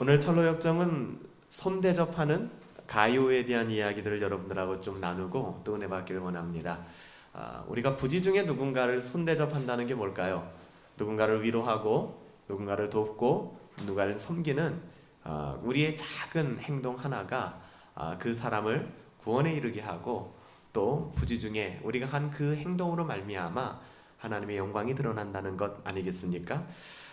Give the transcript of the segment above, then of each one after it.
오늘 철로역정은 손대접하는 가요에 대한 이야기들을 여러분들하고 좀 나누고 또 은혜 받기를 원합니다. 우리가 부지 중에 누군가를 손대접한다는 게 뭘까요? 누군가를 위로하고 누군가를 돕고 누군가를 섬기는 우리의 작은 행동 하나가 그 사람을 구원에 이르게 하고 또 부지 중에 우리가 한 그 행동으로 말미암아 하나님의 영광이 드러난다는 것 아니겠습니까?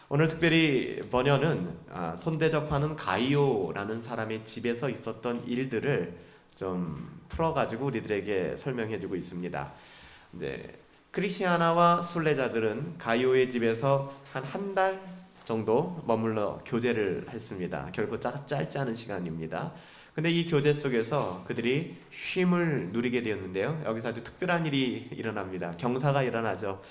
오늘 특별히 번연은 손대접하는 가이오라는 사람의 집에서 있었던 일들을 좀 풀어가지고 우리들에게 설명해주고 있습니다. 크리스티아나와 순례자들은 가이오의 집에서 한 달 정도 머물러 교제를 했습니다. 결코 짧지 않은 시간입니다. 근데 이 교제 속에서 그들이 쉼을 누리게 되었는데요. 여기서 아주 특별한 일이 일어납니다. 경사가 일어나죠.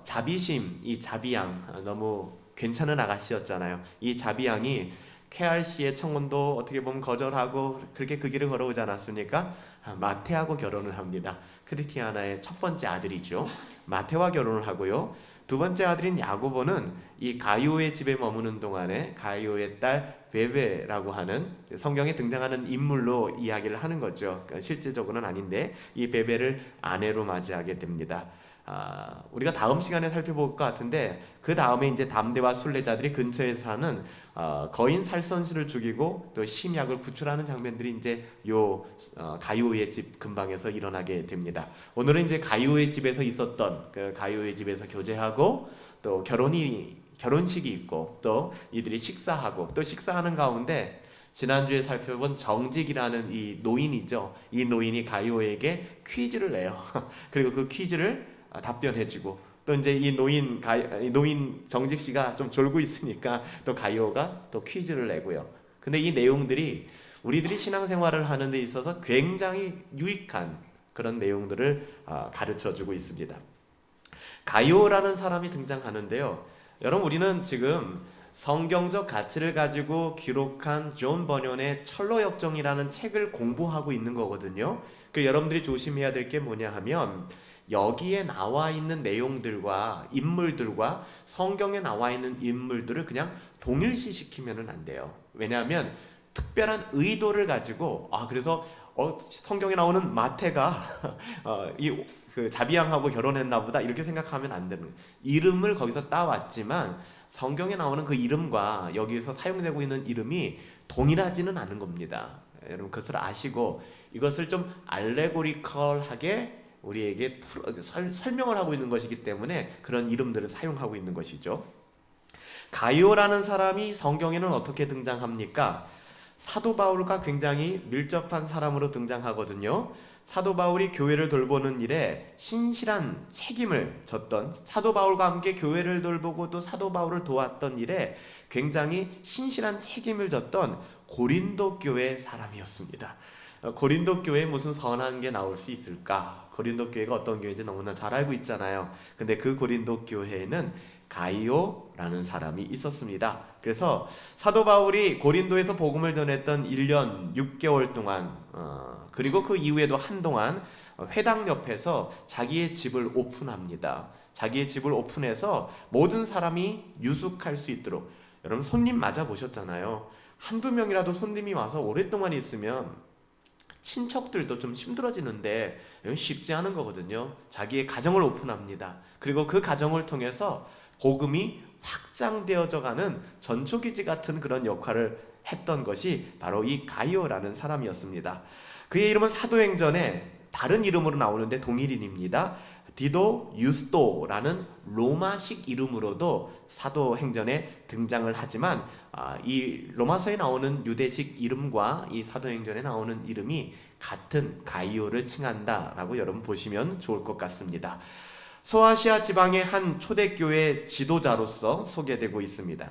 자비심, 이 자비양, 너무 괜찮은 아가씨였잖아요. 이 자비양이 KRC의 청혼도 어떻게 보면 거절하고 그렇게 그 길을 걸어오지 않았습니까? 마테하고 결혼을 합니다. 크리스티아나의 첫 번째 아들이죠. 마테와 결혼을 하고요. 두 번째 아들인 야고보는 이 가이오의 집에 머무는 동안에 가이오의 딸 베베라고 하는 성경에 등장하는 인물로 이야기를 하는 거죠. 실제적으로는 아닌데 이 베베를 아내로 맞이하게 됩니다. 우리가 다음 시간에 살펴볼 것 같은데 그 다음에 이제 담대와 순례자들이 근처에 사는 거인 살선실을 죽이고 또 심약을 구출하는 장면들이 이제 가이오의 집 근방에서 일어나게 됩니다. 오늘은 이제 가이오의 집에서 있었던 그 가이오의 집에서 교제하고 또 결혼식이 있고 또 이들이 식사하고 또 식사하는 가운데 지난주에 살펴본 정직이라는 이 노인이죠. 이 노인이 가이오에게 퀴즈를 내요. 그리고 그 퀴즈를 답변해주고 또 이제 이 노인 정직 씨가 좀 졸고 있으니까 또 가이오가 또 퀴즈를 내고요. 근데 이 내용들이 우리들이 신앙생활을 하는 데 있어서 굉장히 유익한 그런 내용들을 가르쳐주고 있습니다. 가이오라는 사람이 등장하는데요. 여러분 우리는 지금 성경적 가치를 가지고 기록한 존 버년의 철로역정이라는 책을 공부하고 있는 거거든요. 그 여러분들이 조심해야 될 게 뭐냐 하면 여기에 나와 있는 내용들과 인물들과 성경에 나와 있는 인물들을 그냥 동일시시키면 안 돼요. 왜냐하면 특별한 의도를 가지고 그래서 성경에 나오는 마태가 그 자비양하고 결혼했나 보다 이렇게 생각하면 안 되는 거예요. 이름을 거기서 따왔지만 성경에 나오는 그 이름과 여기에서 사용되고 있는 이름이 동일하지는 않은 겁니다. 여러분 그것을 아시고 이것을 좀 알레고리컬하게 우리에게 설명을 하고 있는 것이기 때문에 그런 이름들을 사용하고 있는 것이죠. 가이오라는 사람이 성경에는 어떻게 등장합니까? 사도 바울과 굉장히 밀접한 사람으로 등장하거든요. 사도 바울이 교회를 돌보는 일에 신실한 책임을 졌던, 사도 바울과 함께 교회를 돌보고 또 사도 바울을 도왔던 일에 굉장히 신실한 책임을 졌던 고린도 교회 사람이었습니다. 고린도 교회에 무슨 선한 게 나올 수 있을까? 고린도 교회가 어떤 교회인지 너무나 잘 알고 있잖아요. 근데 그 고린도 교회에는 가이오라는 사람이 있었습니다. 그래서 사도 바울이 고린도에서 복음을 전했던 1년 6개월 동안 그리고 그 이후에도 한동안 회당 옆에서 자기의 집을 오픈합니다. 자기의 집을 오픈해서 모든 사람이 유숙할 수 있도록. 여러분 손님 맞아 보셨잖아요. 한두 명이라도 손님이 와서 오랫동안 있으면 친척들도 좀 힘들어지는데 쉽지 않은 거거든요. 자기의 가정을 오픈합니다. 그리고 그 가정을 통해서 복음이 확장되어져 가는 전초기지 같은 그런 역할을 했던 것이 바로 이 가이오라는 사람이었습니다. 그의 이름은 사도행전에 다른 이름으로 나오는데 동일인입니다. 디도 유스토라는 로마식 이름으로도 사도행전에 등장을 하지만 이 로마서에 나오는 유대식 이름과 이 사도행전에 나오는 이름이 같은 가이오를 칭한다라고 여러분 보시면 좋을 것 같습니다. 소아시아 지방의 한 초대교회 지도자로서 소개되고 있습니다.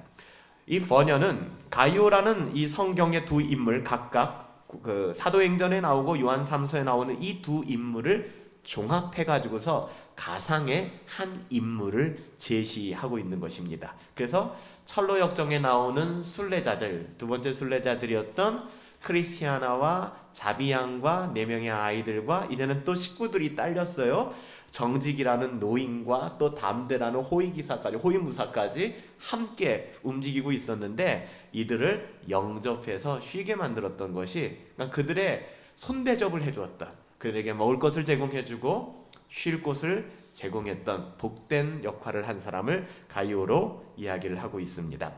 이 버녀는 가이오라는 이 성경의 두 인물 각각 그 사도행전에 나오고 요한 3서에 나오는 이 두 인물을 종합해가지고서 가상의 한 인물을 제시하고 있는 것입니다. 그래서 철로역정에 나오는 순례자들, 두 번째 순례자들이었던 크리스티아나와 자비양과 4명의 아이들과 이제는 또 식구들이 딸렸어요. 정직이라는 노인과 또 담대라는 호위무사까지 함께 움직이고 있었는데 이들을 영접해서 쉬게 만들었던 것이, 그러니까 그들의 손대접을 해주었던, 그들에게 먹을 것을 제공해주고 쉴 곳을 제공했던 복된 역할을 한 사람을 가이오로 이야기를 하고 있습니다.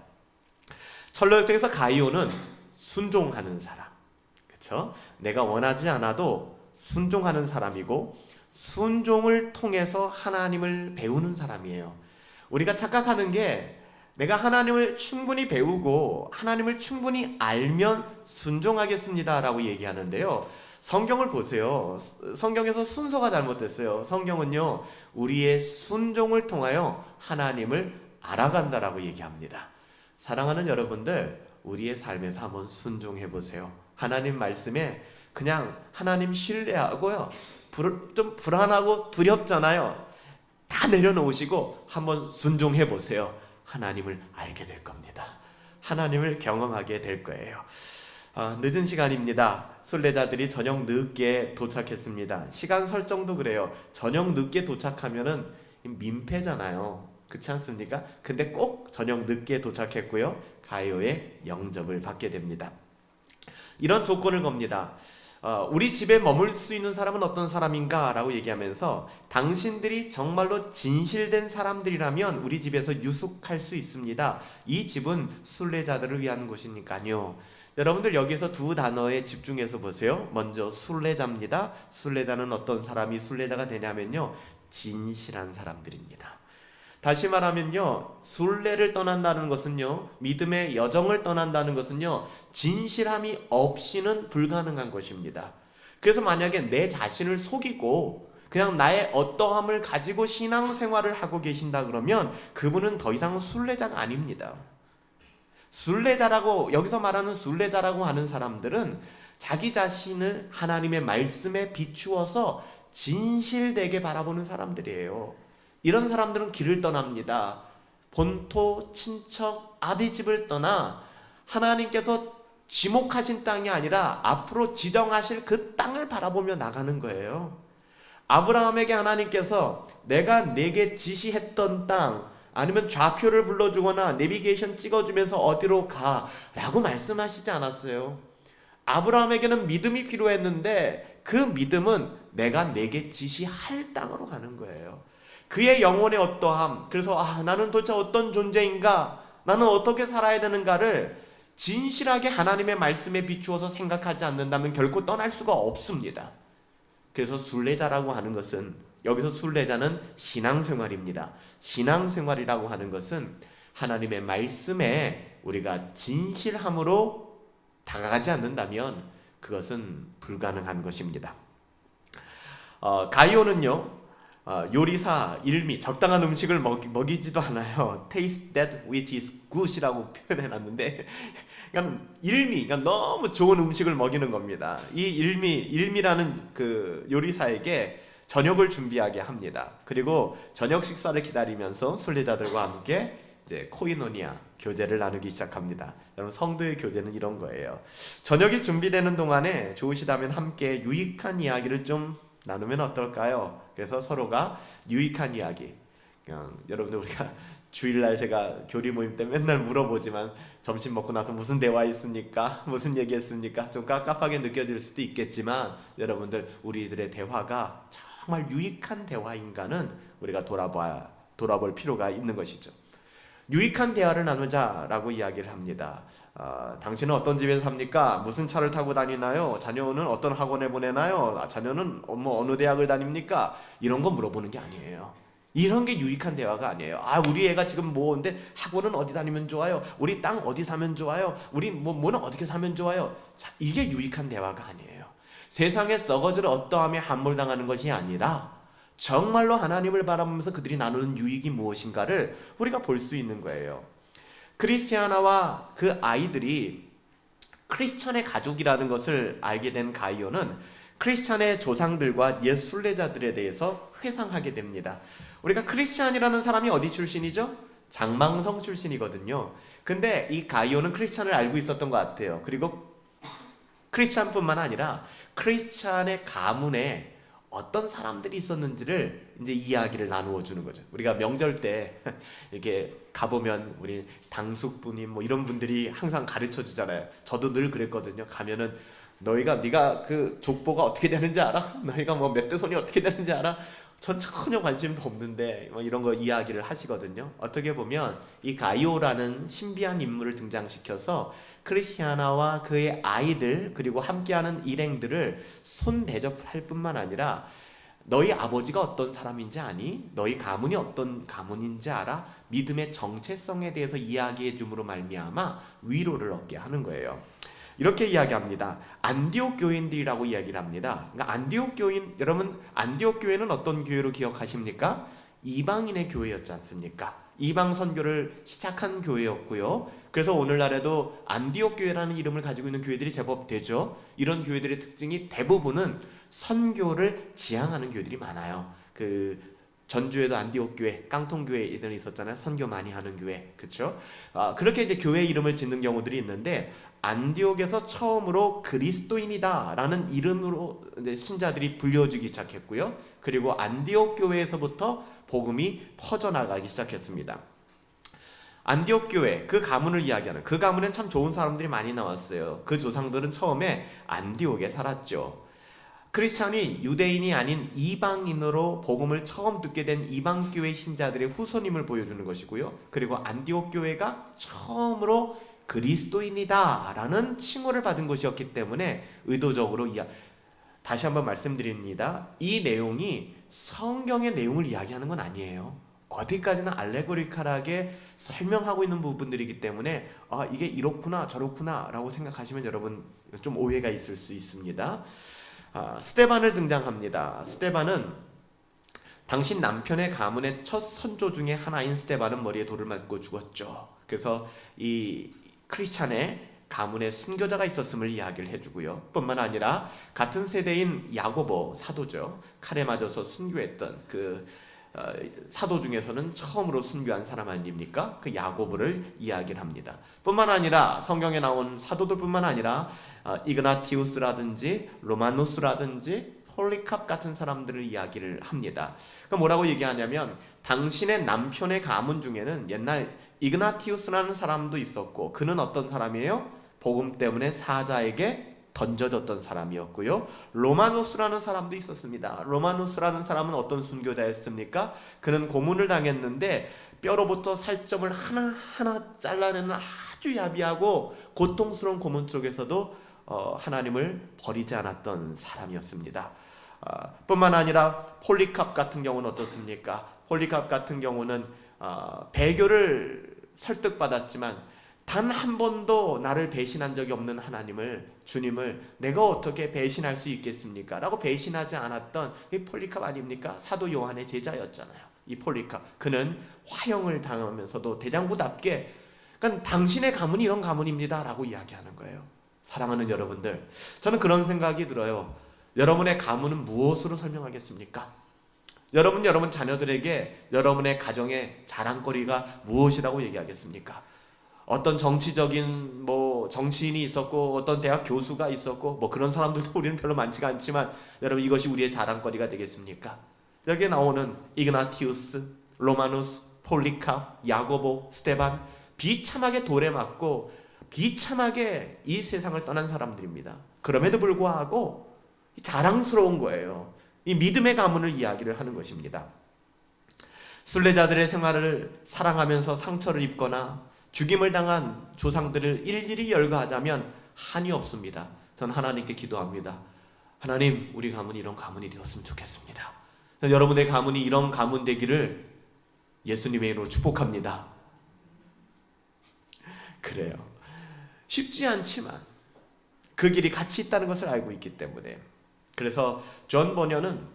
철로역정에서 가이오는 순종하는 사람, 그렇죠? 내가 원하지 않아도 순종하는 사람이고 순종을 통해서 하나님을 배우는 사람이에요. 우리가 착각하는 게 내가 하나님을 충분히 배우고 하나님을 충분히 알면 순종하겠습니다 라고 얘기하는데요, 성경을 보세요. 성경에서 순서가 잘못됐어요. 성경은요, 우리의 순종을 통하여 하나님을 알아간다라고 얘기합니다. 사랑하는 여러분들, 우리의 삶에서 한번 순종해 보세요. 하나님 말씀에 그냥 하나님 신뢰하고요, 좀 불안하고 두렵잖아요. 다 내려놓으시고 한번 순종해 보세요. 하나님을 알게 될 겁니다. 하나님을 경험하게 될 거예요. 늦은 시간입니다. 순례자들이 저녁 늦게 도착했습니다. 시간 설정도 그래요. 저녁 늦게 도착하면은 민폐잖아요. 그렇지 않습니까? 근데 꼭 저녁 늦게 도착했고요, 가이오의 영접을 받게 됩니다. 이런 조건을 겁니다. 우리 집에 머물 수 있는 사람은 어떤 사람인가? 라고 얘기하면서 당신들이 정말로 진실된 사람들이라면 우리 집에서 유숙할 수 있습니다. 이 집은 순례자들을 위한 곳이니까요. 여러분들 여기서 두 단어에 집중해서 보세요. 먼저 순례자입니다. 순례자는 어떤 사람이 순례자가 되냐면요, 진실한 사람들입니다. 다시 말하면요, 순례를 떠난다는 것은요, 믿음의 여정을 떠난다는 것은요, 진실함이 없이는 불가능한 것입니다. 그래서 만약에 내 자신을 속이고 그냥 나의 어떠함을 가지고 신앙생활을 하고 계신다 그러면 그분은 더 이상 순례자가 아닙니다. 순례자라고, 여기서 말하는 순례자라고 하는 사람들은 자기 자신을 하나님의 말씀에 비추어서 진실되게 바라보는 사람들이에요. 이런 사람들은 길을 떠납니다. 본토, 친척, 아비집을 떠나 하나님께서 지목하신 땅이 아니라 앞으로 지정하실 그 땅을 바라보며 나가는 거예요. 아브라함에게 하나님께서 내가 내게 지시했던 땅, 아니면 좌표를 불러주거나 내비게이션 찍어주면서 어디로 가 라고 말씀하시지 않았어요. 아브라함에게는 믿음이 필요했는데 그 믿음은 내가 내게 지시할 땅으로 가는 거예요. 그의 영혼의 어떠함, 그래서 나는 도대체 어떤 존재인가, 나는 어떻게 살아야 되는가를 진실하게 하나님의 말씀에 비추어서 생각하지 않는다면 결코 떠날 수가 없습니다. 그래서 순례자라고 하는 것은, 여기서 순례자는 신앙생활입니다. 신앙생활이라고 하는 것은 하나님의 말씀에 우리가 진실함으로 다가가지 않는다면 그것은 불가능한 것입니다. 가이오는요, 요리사, 일미, 적당한 음식을 먹이지도 않아요. Taste that which is good이라고 표현해놨는데, 그러니까 일미, 그러니까 너무 좋은 음식을 먹이는 겁니다. 이 일미라는 그 요리사에게 저녁을 준비하게 합니다. 그리고 저녁 식사를 기다리면서 순례자들과 함께 이제 코이노니아, 교제를 나누기 시작합니다. 여러분, 성도의 교제는 이런 거예요. 저녁이 준비되는 동안에 좋으시다면 함께 유익한 이야기를 좀 나누면 어떨까요? 그래서 서로가 유익한 이야기, 여러분들 우리가 주일날 제가 교리 모임 때 맨날 물어보지만 점심 먹고 나서 무슨 대화했습니까? 무슨 얘기했습니까? 좀 깝깝하게 느껴질 수도 있겠지만 여러분들, 우리들의 대화가 정말 유익한 대화인가는 우리가 돌아볼 필요가 있는 것이죠. 유익한 대화를 나누자라고 이야기를 합니다. 당신은 어떤 집에서 삽니까? 무슨 차를 타고 다니나요? 자녀는 어떤 학원에 보내나요? 자녀는 어느 대학을 다닙니까? 이런 거 물어보는 게 아니에요. 이런 게 유익한 대화가 아니에요. 우리 애가 지금 뭐인데 학원은 어디 다니면 좋아요? 우리 땅 어디 사면 좋아요? 우리 뭐는 어떻게 사면 좋아요? 자, 이게 유익한 대화가 아니에요. 세상에 썩어질 어떠함에 함몰당하는 것이 아니라 정말로 하나님을 바라보면서 그들이 나누는 유익이 무엇인가를 우리가 볼 수 있는 거예요. 크리스티아나와 그 아이들이 크리스천의 가족이라는 것을 알게 된 가이오는 크리스천의 조상들과 옛 순례자들에 대해서 회상하게 됩니다. 우리가 크리스찬이라는 사람이 어디 출신이죠? 장망성 출신이거든요. 근데 이 가이오는 크리스찬을 알고 있었던 것 같아요. 그리고 크리스찬뿐만 아니라 크리스찬의 가문에 어떤 사람들이 있었는지를 이제 이야기를 나누어 주는 거죠. 우리가 명절 때 이렇게 가보면 우리 당숙부님 뭐 이런 분들이 항상 가르쳐 주잖아요. 저도 늘 그랬거든요. 가면은 네가 그 족보가 어떻게 되는지 알아? 너희가 뭐 멧돼손이 어떻게 되는지 알아? 전 전혀 관심도 없는데 뭐 이런 거 이야기를 하시거든요. 어떻게 보면 이 가이오라는 신비한 인물을 등장시켜서 크리스티아나와 그의 아이들 그리고 함께하는 일행들을 손 대접할 뿐만 아니라 너희 아버지가 어떤 사람인지 아니? 너희 가문이 어떤 가문인지 알아? 믿음의 정체성에 대해서 이야기해 줌으로 말미암아 위로를 얻게 하는 거예요. 이렇게 이야기합니다. 안디옥 교인들이라고 이야기를 합니다. 그러니까 안디옥 교인, 여러분 안디옥 교회는 어떤 교회로 기억하십니까? 이방인의 교회였지 않습니까? 이방 선교를 시작한 교회였고요. 그래서 오늘날에도 안디옥 교회라는 이름을 가지고 있는 교회들이 제법 되죠. 이런 교회들의 특징이 대부분은 선교를 지향하는 교회들이 많아요. 전주에도 안디옥 교회, 깡통 교회 이들이 있었잖아요. 선교 많이 하는 교회, 그렇죠? 그렇게 이제 교회 이름을 짓는 경우들이 있는데 안디옥에서 처음으로 그리스도인이다라는 이름으로 이제 신자들이 불려주기 시작했고요. 그리고 안디옥 교회에서부터 복음이 퍼져나가기 시작했습니다. 안디옥 교회, 그 가문을 이야기하는 그 가문엔 참 좋은 사람들이 많이 나왔어요. 그 조상들은 처음에 안디옥에 살았죠. 크리스찬이 유대인이 아닌 이방인으로 복음을 처음 듣게 된 이방 교회 신자들의 후손임을 보여주는 것이고요. 그리고 안디옥 교회가 처음으로 그리스도인이다 라는 칭호를 받은 것이었기 때문에 의도적으로 다시 한번 말씀드립니다. 이 내용이 성경의 내용을 이야기하는 건 아니에요. 어디까지나 알레고리컬하게 설명하고 있는 부분들이기 때문에 이게 이렇구나 저렇구나 라고 생각하시면 여러분 좀 오해가 있을 수 있습니다. 스데반을 등장합니다. 스데반은 당신 남편의 가문의 첫 선조 중에 하나인 스데반은 머리에 돌을 맞고 죽었죠. 그래서 이 크리스찬의 가문의 순교자가 있었음을 이야기를 해주고요. 뿐만 아니라 같은 세대인 야고보 사도죠. 칼에 맞아서 순교했던 그 사도 중에서는 처음으로 순교한 사람 아닙니까? 그 야고보를 이야기를 합니다. 뿐만 아니라 성경에 나온 사도들뿐만 아니라 이그나티우스라든지 로마누스라든지 폴리캅 같은 사람들을 이야기를 합니다. 그러니까 뭐라고 얘기하냐면 당신의 남편의 가문 중에는 옛날 이그나티우스라는 사람도 있었고 그는 어떤 사람이에요? 복음 때문에 사자에게 던져졌던 사람이었고요. 로마누스라는 사람도 있었습니다. 로마누스라는 사람은 어떤 순교자였습니까? 그는 고문을 당했는데 뼈로부터 살점을 하나하나 잘라내는 아주 야비하고 고통스러운 고문 속에서도 하나님을 버리지 않았던 사람이었습니다. 뿐만 아니라 폴리캅 같은 경우는 어떻습니까? 폴리캅 같은 경우는 배교를 설득받았지만 단 한 번도 나를 배신한 적이 없는 주님을 내가 어떻게 배신할 수 있겠습니까? 라고 배신하지 않았던 이 폴리캅 아닙니까? 사도 요한의 제자였잖아요. 이 폴리캅, 그는 화형을 당하면서도 대장부답게 그러니까 당신의 가문이 이런 가문입니다 라고 이야기하는 거예요. 사랑하는 여러분들, 저는 그런 생각이 들어요. 여러분의 가문은 무엇으로 설명하겠습니까? 여러분 자녀들에게 여러분의 가정의 자랑거리가 무엇이라고 얘기하겠습니까? 어떤 정치적인 정치인이 있었고 어떤 대학 교수가 있었고 그런 사람들도 우리는 별로 많지가 않지만 여러분 이것이 우리의 자랑거리가 되겠습니까? 여기에 나오는 이그나티우스, 로마누스, 폴리캅, 야고보, 스데반 비참하게 돌에 맞고 비참하게 이 세상을 떠난 사람들입니다. 그럼에도 불구하고 자랑스러운 거예요. 이 믿음의 가문을 이야기를 하는 것입니다. 순례자들의 생활을 사랑하면서 상처를 입거나 죽임을 당한 조상들을 일일이 열거하자면 한이 없습니다. 저는 하나님께 기도합니다. 하나님, 우리 가문이 이런 가문이 되었으면 좋겠습니다. 여러분의 가문이 이런 가문 되기를 예수님의 이름으로 축복합니다. 그래요. 쉽지 않지만 그 길이 같이 있다는 것을 알고 있기 때문에 그래서 존 버녀는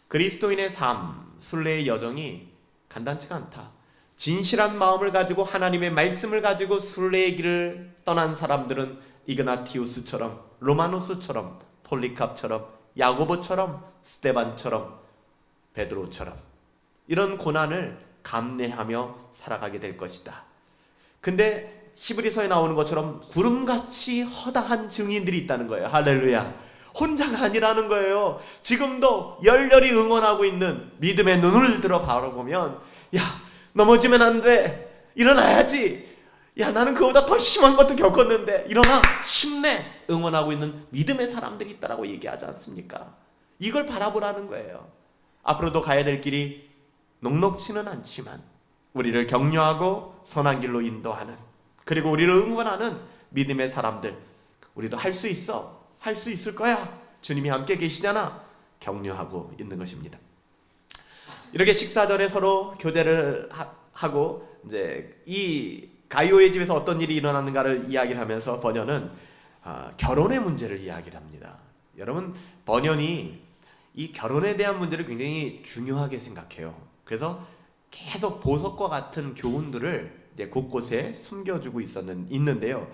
그리스도인의 삶, 순례의 여정이 간단치가 않다. 진실한 마음을 가지고 하나님의 말씀을 가지고 순례의 길을 떠난 사람들은 이그나티우스처럼 로마누스처럼 폴리캅처럼 야고보처럼 스데반처럼 베드로처럼 이런 고난을 감내하며 살아가게 될 것이다. 근데 히브리서에 나오는 것처럼 구름같이 허다한 증인들이 있다는 거예요. 할렐루야. 혼자가 아니라는 거예요. 지금도 열렬히 응원하고 있는 믿음의 눈을 들어 바라보면 야, 넘어지면 안 돼. 일어나야지. 야, 나는 그보다 더 심한 것도 겪었는데 일어나, 힘내. 응원하고 있는 믿음의 사람들이 있다라고 얘기하지 않습니까? 이걸 바라보라는 거예요. 앞으로도 가야 될 길이 녹록지는 않지만 우리를 격려하고 선한 길로 인도하는, 그리고 우리를 응원하는 믿음의 사람들, 우리도 할 수 있어, 할 수 있을 거야, 주님이 함께 계시잖아, 격려하고 있는 것입니다. 이렇게 식사 전에 서로 교대를 하고 이제 이 가이오의 집에서 어떤 일이 일어나는가를 이야기를 하면서 버녀는 결혼의 문제를 이야기를 합니다. 여러분, 버녀는 이 결혼에 대한 문제를 굉장히 중요하게 생각해요. 그래서 계속 보석과 같은 교훈들을 이제 곳곳에 숨겨주고 있는데요.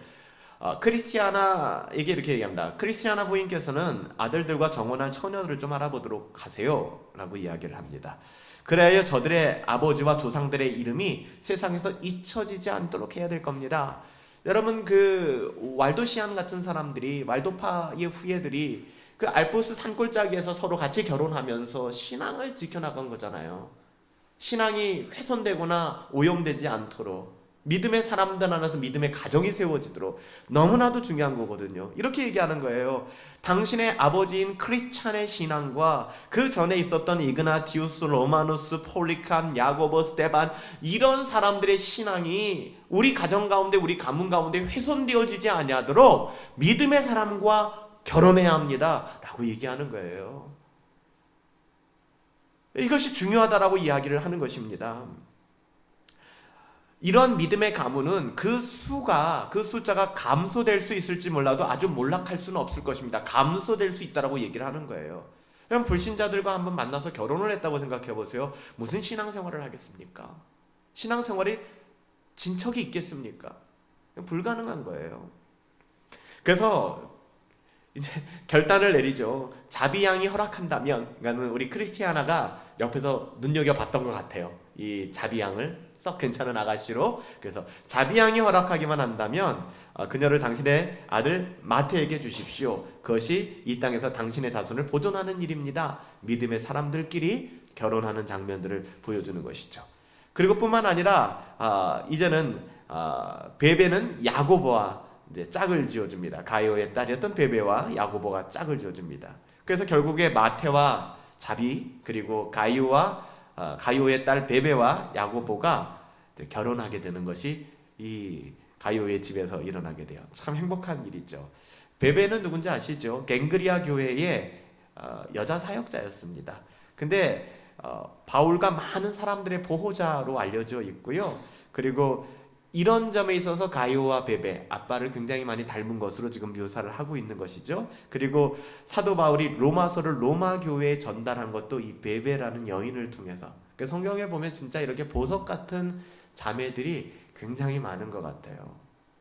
크리스티아나에게 이렇게 얘기합니다. 크리스티아나 부인께서는 아들들과 정혼한 처녀들을 좀 알아보도록 하세요 라고 이야기를 합니다. 그래야 저들의 아버지와 조상들의 이름이 세상에서 잊혀지지 않도록 해야 될 겁니다. 여러분, 그 왈도시안 같은 사람들이, 왈도파의 후예들이 그 알프스 산골짜기에서 서로 같이 결혼하면서 신앙을 지켜나간 거잖아요. 신앙이 훼손되거나 오염되지 않도록, 믿음의 사람들 안에서 믿음의 가정이 세워지도록 너무나도 중요한 거거든요. 이렇게 얘기하는 거예요. 당신의 아버지인 크리스찬의 신앙과 그 전에 있었던 이그나티우스, 로마누스, 폴리캄, 야고보, 스테반, 이런 사람들의 신앙이 우리 가정 가운데, 우리 가문 가운데 훼손되어지지 아니하도록 믿음의 사람과 결혼해야 합니다 라고 얘기하는 거예요. 이것이 중요하다라고 이야기를 하는 것입니다. 이런 믿음의 가문은 그 숫자가 감소될 수 있을지 몰라도 아주 몰락할 수는 없을 것입니다. 감소될 수 있다라고 얘기를 하는 거예요. 그럼 불신자들과 한번 만나서 결혼을 했다고 생각해 보세요. 무슨 신앙생활을 하겠습니까? 신앙생활이 진척이 있겠습니까? 불가능한 거예요. 그래서 이제 결단을 내리죠. 자비양이 허락한다면, 그러니까 우리 크리스티아나가 옆에서 눈여겨봤던 것 같아요. 이 자비양을 썩 괜찮은 아가씨로. 그래서 자비양이 허락하기만 한다면 그녀를 당신의 아들 마태에게 주십시오. 그것이 이 땅에서 당신의 자손을 보존하는 일입니다. 믿음의 사람들끼리 결혼하는 장면들을 보여주는 것이죠. 그리고 뿐만 아니라 이제는 베베는 야고보와 이제 짝을 지어줍니다. 가이오의 딸이었던 베베와 야고보가 짝을 지어줍니다. 그래서 결국에 마태와 자비, 그리고 가이오의 딸 베베와 야고보가 결혼하게 되는 것이 이 가이오의 집에서 일어나게 돼요. 참 행복한 일이죠. 베베는 누군지 아시죠? 갱그리아 교회의 여자 사역자였습니다. 근데 바울과 많은 사람들의 보호자로 알려져 있고요. 그리고 이런 점에 있어서 가이오와 베베, 아빠를 굉장히 많이 닮은 것으로 지금 묘사를 하고 있는 것이죠. 그리고 사도 바울이 로마서를 로마 교회에 전달한 것도 이 베베라는 여인을 통해서. 성경에 보면 진짜 이렇게 보석 같은 자매들이 굉장히 많은 것 같아요.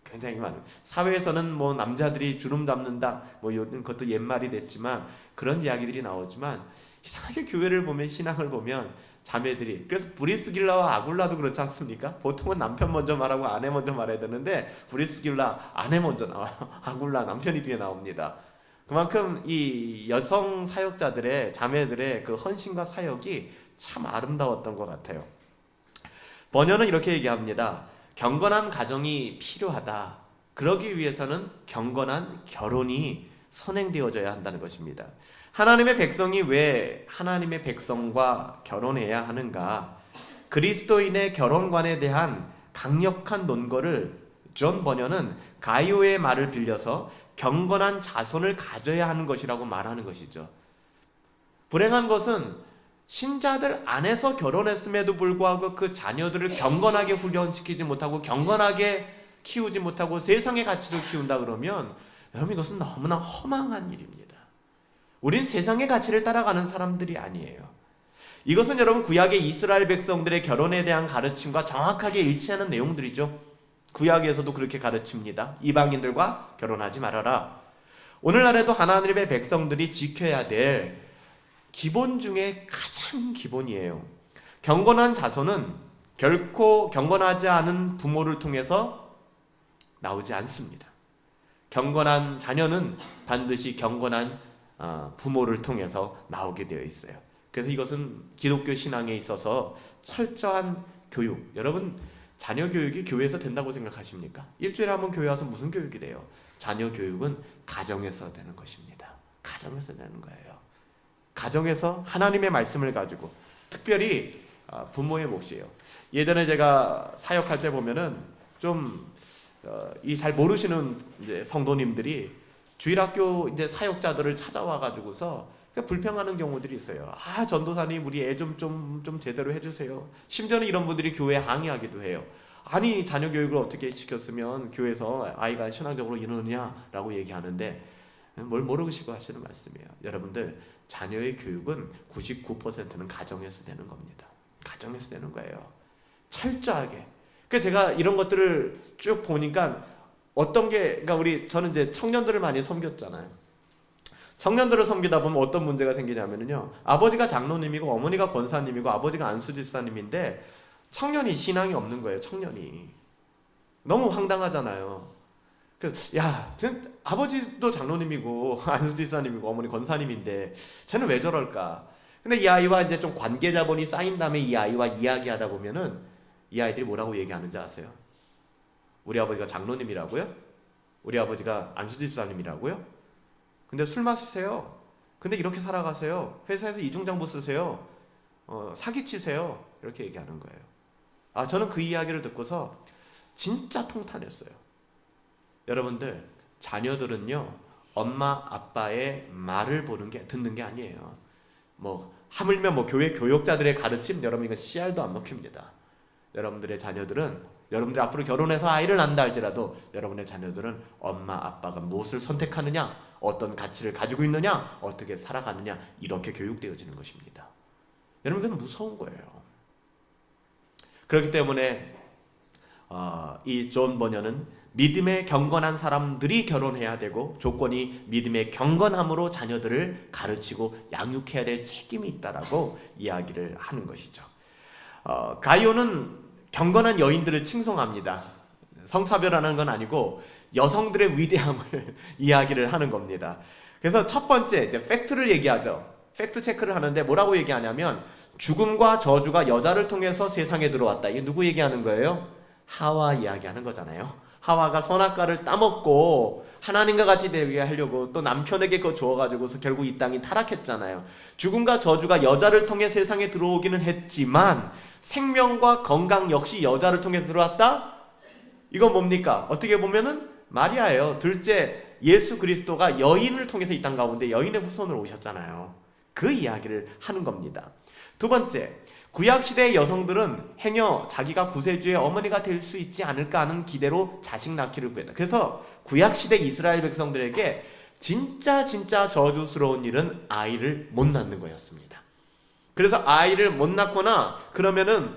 굉장히 많은. 사회에서는 뭐 남자들이 주름 담는다, 뭐 요즘 그것도 옛말이 됐지만 그런 이야기들이 나오지만 이상하게 교회를 보면, 신앙을 보면 자매들이, 그래서 브리스길라와 아굴라도 그렇지 않습니까? 보통은 남편 먼저 말하고 아내 먼저 말해야 되는데 브리스길라 아내 먼저 나와요. 아굴라 남편이 뒤에 나옵니다. 그만큼 이 여성 사역자들의, 자매들의 그 헌신과 사역이 참 아름다웠던 것 같아요. 버녀는 이렇게 얘기합니다. 경건한 가정이 필요하다. 그러기 위해서는 경건한 결혼이 선행되어져야 한다는 것입니다. 하나님의 백성이 왜 하나님의 백성과 결혼해야 하는가? 그리스도인의 결혼관에 대한 강력한 논거를 존 버녀는 가이오의 말을 빌려서 경건한 자손을 가져야 하는 것이라고 말하는 것이죠. 불행한 것은 신자들 안에서 결혼했음에도 불구하고 그 자녀들을 경건하게 훈련시키지 못하고 경건하게 키우지 못하고 세상의 가치로 키운다 그러면 여러분, 이것은 너무나 허망한 일입니다. 우린 세상의 가치를 따라가는 사람들이 아니에요. 이것은 여러분 구약의 이스라엘 백성들의 결혼에 대한 가르침과 정확하게 일치하는 내용들이죠. 구약에서도 그렇게 가르칩니다. 이방인들과 결혼하지 말아라. 오늘날에도 하나님의 백성들이 지켜야 될 기본 중에 가장 기본이에요. 경건한 자손은 결코 경건하지 않은 부모를 통해서 나오지 않습니다. 경건한 자녀는 반드시 경건한 부모를 통해서 나오게 되어 있어요. 그래서 이것은 기독교 신앙에 있어서 철저한 교육. 여러분, 자녀 교육이 교회에서 된다고 생각하십니까? 일주일에 한 번 교회 와서 무슨 교육이 돼요? 자녀 교육은 가정에서 되는 것입니다. 가정에서 되는 거예요. 가정에서 하나님의 말씀을 가지고, 특별히 부모의 몫이에요. 예전에 제가 사역할 때 보면은 좀 이 잘 모르시는 이제 성도님들이 주일학교 이제 사역자들을 찾아와 가지고서 불평하는 경우들이 있어요. 전도사님, 우리 애 좀 제대로 해주세요. 심지어는 이런 분들이 교회에 항의하기도 해요. 아니, 자녀 교육을 어떻게 시켰으면 교회에서 아이가 신앙적으로 이러느냐라고 얘기하는데, 뭘 모르시고 하시는 말씀이에요. 여러분들, 자녀의 교육은 99%는 가정에서 되는 겁니다. 가정에서 되는 거예요. 철저하게. 그래서 제가 이런 것들을 쭉 보니까 어떤 게, 그러니까 저는 이제 청년들을 많이 섬겼잖아요. 청년들을 섬기다 보면 어떤 문제가 생기냐면요, 아버지가 장로님이고 어머니가 권사님이고 아버지가 안수집사님인데 청년이 신앙이 없는 거예요. 청년이 너무 황당하잖아요. 그래서 아버지도 장로님이고 안수집사님이고 어머니 권사님인데 쟤는 왜 저럴까? 근데 이 아이와 이제 좀 관계 자본이 쌓인 다음에 이 아이와 이야기하다 보면은 이 아이들이 뭐라고 얘기하는지 아세요? 우리 아버지가 장로님이라고요? 우리 아버지가 안수집사님이라고요? 근데 술 마시세요. 근데 이렇게 살아가세요. 회사에서 이중장부 쓰세요. 사기치세요. 이렇게 얘기하는 거예요. 저는 그 이야기를 듣고서 진짜 통탄했어요. 여러분들, 자녀들은요, 엄마 아빠의 말을 듣는 게 아니에요. 하물며 교회 교역자들의 가르침, 여러분 이건 씨알도 안 먹힙니다. 여러분들의 자녀들은, 여러분들이 앞으로 결혼해서 아이를 낳는다 할지라도 여러분의 자녀들은 엄마 아빠가 무엇을 선택하느냐, 어떤 가치를 가지고 있느냐, 어떻게 살아가느냐, 이렇게 교육되어지는 것입니다. 여러분, 이건 무서운 거예요. 그렇기 때문에 이 존 버녀는 믿음에 경건한 사람들이 결혼해야 되고, 조건이 믿음의 경건함으로 자녀들을 가르치고 양육해야 될 책임이 있다라고 이야기를 하는 것이죠. 가이오는 경건한 여인들을 칭송합니다. 성차별하는 건 아니고 여성들의 위대함을 이야기를 하는 겁니다. 그래서 첫 번째 팩트를 얘기하죠. 팩트 체크를 하는데 뭐라고 얘기하냐면, 죽음과 저주가 여자를 통해서 세상에 들어왔다. 이게 누구 얘기하는 거예요? 하와 이야기하는 거잖아요. 하와가 선악과를 따먹고 하나님과 같이 되게 하려고 또 남편에게 그거 주어가지고서 결국 이 땅이 타락했잖아요. 죽음과 저주가 여자를 통해 세상에 들어오기는 했지만 생명과 건강 역시 여자를 통해 들어왔다? 이건 뭡니까? 어떻게 보면은 마리아예요. 둘째, 예수 그리스도가 여인을 통해서 이 땅 가운데 여인의 후손으로 오셨잖아요. 그 이야기를 하는 겁니다. 두 번째, 구약시대의 여성들은 행여 자기가 구세주의 어머니가 될 수 있지 않을까 하는 기대로 자식 낳기를 구했다. 그래서 구약시대 이스라엘 백성들에게 진짜 저주스러운 일은 아이를 못 낳는 거였습니다. 그래서 아이를 못 낳거나 그러면은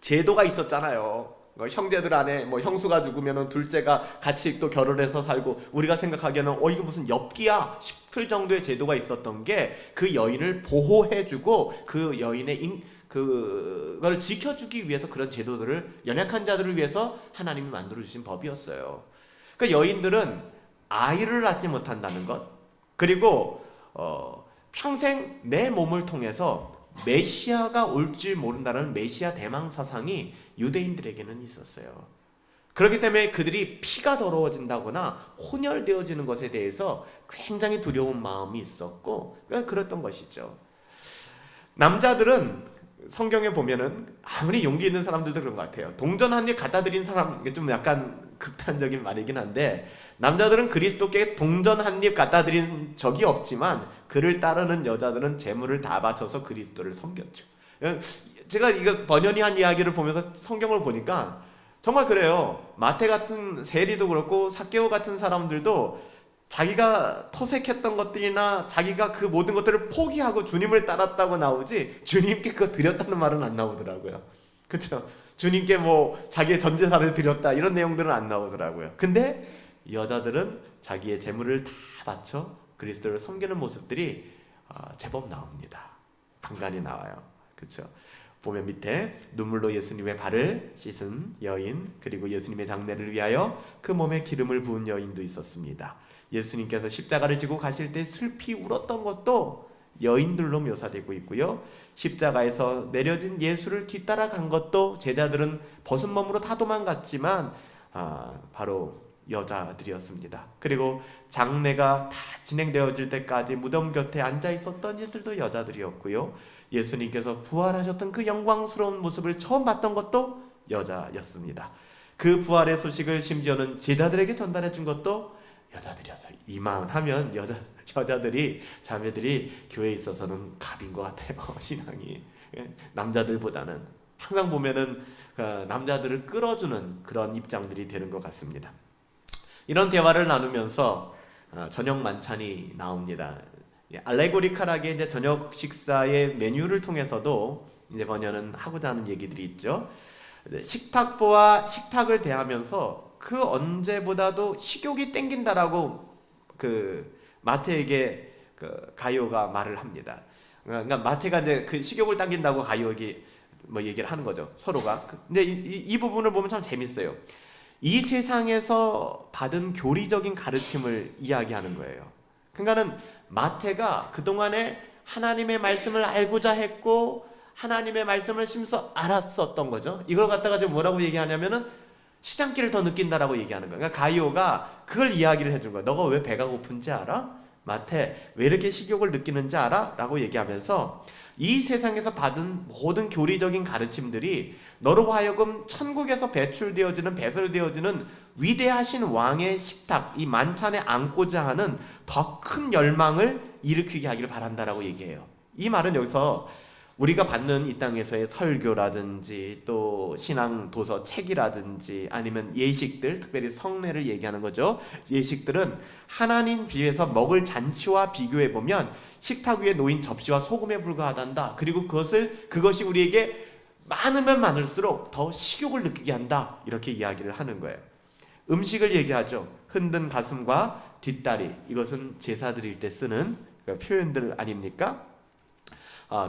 제도가 있었잖아요. 형제들 안에 형수가 죽으면은 둘째가 같이 또 결혼해서 살고, 우리가 생각하기에는 이거 무슨 엽기야 싶을 정도의 제도가 있었던 게 그 여인을 보호해주고 그 여인의 그걸 지켜주기 위해서 그런 제도들을, 연약한 자들을 위해서 하나님이 만들어주신 법이었어요. 그러니까 여인들은 아이를 낳지 못한다는 것, 그리고 평생 내 몸을 통해서 메시아가 올지 모른다는 메시아 대망 사상이 유대인들에게는 있었어요. 그렇기 때문에 그들이 피가 더러워진다거나 혼혈되어지는 것에 대해서 굉장히 두려운 마음이 있었고, 그랬던 것이죠. 남자들은 성경에 보면은 아무리 용기 있는 사람들도 그런 것 같아요. 동전 한 입 갖다 드린 사람, 이게 좀 약간 극단적인 말이긴 한데, 남자들은 그리스도께 동전 한 입 갖다 드린 적이 없지만 그를 따르는 여자들은 재물을 다 바쳐서 그리스도를 섬겼죠. 제가 이거 번연히 한 이야기를 보면서 성경을 보니까 정말 그래요. 마태 같은 세리도 그렇고 삭개오 같은 사람들도 자기가 토색했던 것들이나 자기가 그 모든 것들을 포기하고 주님을 따랐다고 나오지, 주님께 그거 드렸다는 말은 안 나오더라고요. 그렇죠? 주님께 자기의 전 재산을 드렸다 이런 내용들은 안 나오더라고요. 근데 여자들은 자기의 재물을 다 바쳐 그리스도를 섬기는 모습들이 제법 나옵니다. 간간히 나와요. 그렇죠? 보면 밑에 눈물로 예수님의 발을 씻은 여인, 그리고 예수님의 장례를 위하여 그 몸에 기름을 부은 여인도 있었습니다. 예수님께서 십자가를 지고 가실 때 슬피 울었던 것도 여인들로 묘사되고 있고요. 십자가에서 내려진 예수를 뒤따라간 것도 제자들은 벗은 몸으로 다 도망갔지만 바로 여자들이었습니다. 그리고 장례가 다 진행되어질 때까지 무덤 곁에 앉아 있었던 이들도 여자들이었고요. 예수님께서 부활하셨던 그 영광스러운 모습을 처음 봤던 것도 여자였습니다. 그 부활의 소식을 심지어는 제자들에게 전달해 준 것도 여자들이었어요. 이만하면 여자들이, 자매들이 교회에 있어서는 갑인 것 같아요. 신앙이 남자들보다는 항상 보면은 남자들을 끌어주는 그런 입장들이 되는 것 같습니다. 이런 대화를 나누면서 저녁 만찬이 나옵니다. 알레고리컬하게 이제 저녁 식사의 메뉴를 통해서도 이제 번연은 하고자 하는 얘기들이 있죠. 식탁보와 식탁을 대하면서 그 언제보다도 식욕이 땡긴다라고 그 마태에게 가이오가 말을 합니다. 그러니까 마태가 이제 그 식욕을 당긴다고 가이오에게 뭐 얘기를 하는 거죠. 서로가. 근데 이 부분을 보면 참 재밌어요. 이 세상에서 받은 교리적인 가르침을 이야기하는 거예요. 그러니까는 마태가 그동안에 하나님의 말씀을 알고자 했고 하나님의 말씀을 심서 알았었던 거죠. 이걸 갖다가 지금 뭐라고 얘기하냐면은 시장기를 더 느낀다라고 얘기하는 거예요. 그러니까 가이오가 그걸 이야기를 해준 거예요. 너가 왜 배가 고픈지 알아? 마태 왜 이렇게 식욕을 느끼는지 알아? 라고 얘기하면서 이 세상에서 받은 모든 교리적인 가르침들이 너로 하여금 천국에서 배설되어지는 위대하신 왕의 식탁, 이 만찬에 앉고자 하는 더 큰 열망을 일으키게 하기를 바란다라고 얘기해요. 이 말은 여기서 우리가 받는 이 땅에서의 설교라든지 또 신앙 도서 책이라든지 아니면 예식들, 특별히 성례를 얘기하는 거죠. 예식들은 하나님 비유에서 먹을 잔치와 비교해 보면 식탁 위에 놓인 접시와 소금에 불과하단다. 그리고 그것이 우리에게 많으면 많을수록 더 식욕을 느끼게 한다. 이렇게 이야기를 하는 거예요. 음식을 얘기하죠. 흔든 가슴과 뒷다리, 이것은 제사 드릴 때 쓰는 표현들 아닙니까?